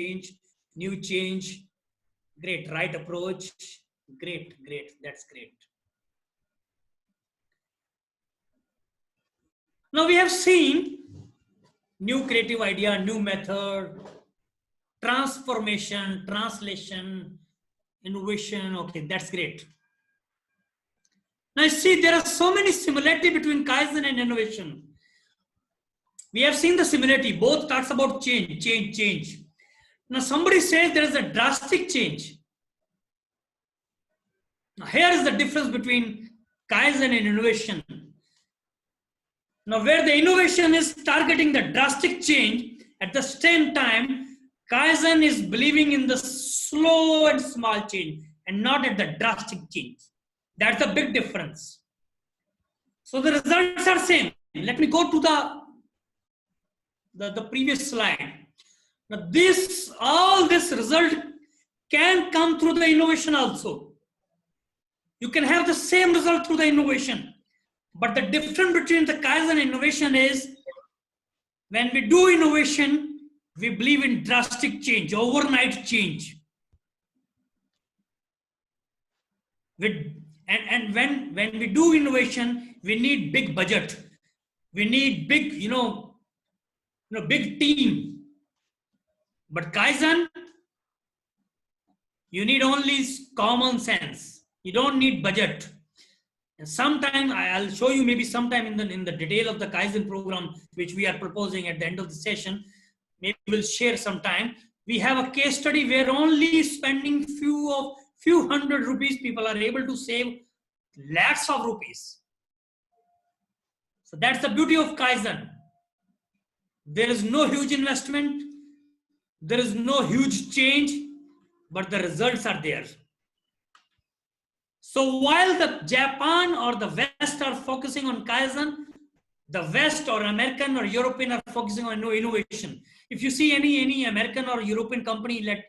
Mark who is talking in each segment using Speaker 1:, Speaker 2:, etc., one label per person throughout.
Speaker 1: change, new change. Great, right approach. Great, great. That's great. Now we have seen new creative idea, new method, transformation, translation, innovation. Okay, that's great. Now see, there are so many similarity between Kaizen and innovation. We have seen the similarity. Both talks about change, change, change. Now somebody says there is a drastic change. Now here is the difference between Kaizen and innovation. Now where the innovation is targeting the drastic change, at the same time, Kaizen is believing in the slow and small change and not at the drastic change. That's the big difference. So the results are same. Let me go to the previous slide. Now all this result can come through the innovation also. You can have the same result through the innovation. But the difference between the Kaizen and innovation is when we do innovation, we believe in drastic change, overnight change. And when we do innovation, we need big budget. We need big, big team. But Kaizen, you need only common sense. You don't need budget. And sometime I'll show you maybe sometime in the detail of the Kaizen program, which we are proposing at the end of the session. Maybe we'll share sometime. We have a case study where only spending few hundred rupees, people are able to save lakhs of rupees. So that's the beauty of Kaizen. There is no huge investment. There is no huge change, but the results are there. So while the Japan or the West are focusing on Kaizen, the West or American or European are focusing on innovation. If you see any American or European company like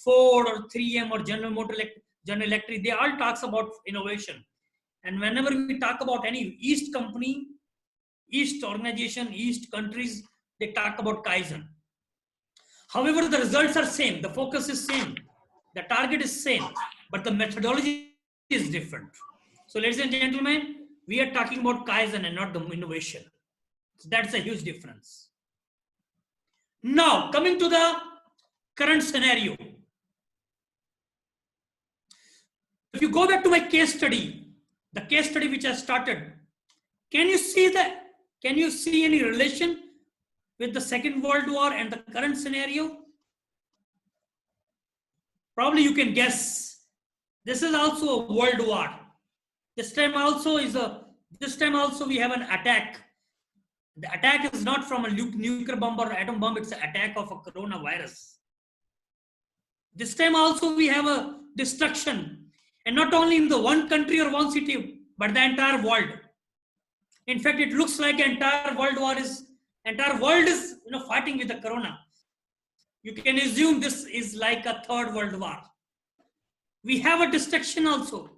Speaker 1: Ford or 3M or General Electric, they all talks about innovation. And whenever we talk about any East company, East organization, East countries, they talk about Kaizen. However, the results are same. The focus is same. The target is same, but the methodology is different. So ladies and gentlemen, we are talking about Kaizen and not the innovation. So that's a huge difference. Now, coming to the current scenario. If you go back to my case study, the case study which I started, can you see any relation with the Second World War and the current scenario? Probably you can guess. This is also a world war. This time also we have an attack. The attack is not from a nuclear bomb or atom bomb, it's an attack of a coronavirus. This time also we have a destruction, and not only in the one country or one city, but the entire world. In fact, it looks like entire world is fighting with the corona. You can assume this is like a third world war. We have a destruction also.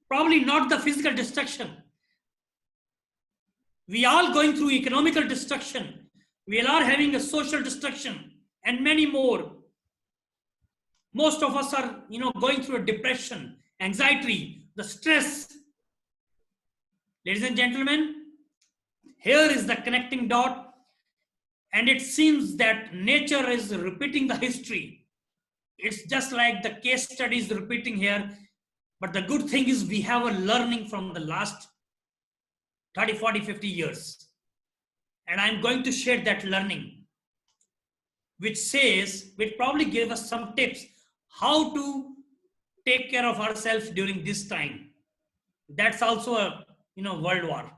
Speaker 1: Probably not the physical destruction. We are going through economical destruction. We are having a social destruction and many more. Most of us are, going through a depression, anxiety, the stress. Ladies and gentlemen, here is the connecting dot, and it seems that nature is repeating the history. It's just like the case study is repeating here. But the good thing is we have a learning from the last 30, 40, 50 years. And I'm going to share that learning, which probably give us some tips how to take care of ourselves during this time. That's also a world war.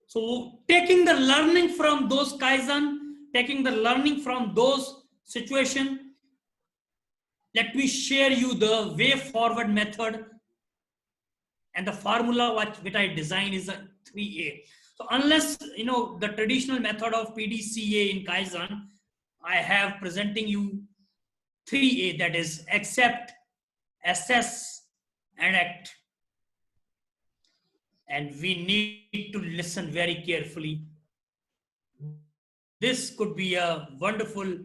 Speaker 1: So taking the learning from those Kaizen, taking the learning from those situations, let me share you the way forward method, and the formula which I designed is a 3A. So unless the traditional method of PDCA in Kaizen, I have presenting you 3A, that is accept, assess, and act. And we need to listen very carefully. this could be a wonderful,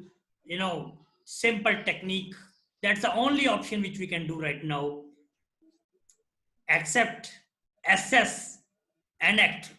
Speaker 1: simple technique. That's the only option which we can do right now. Accept, assess, and act.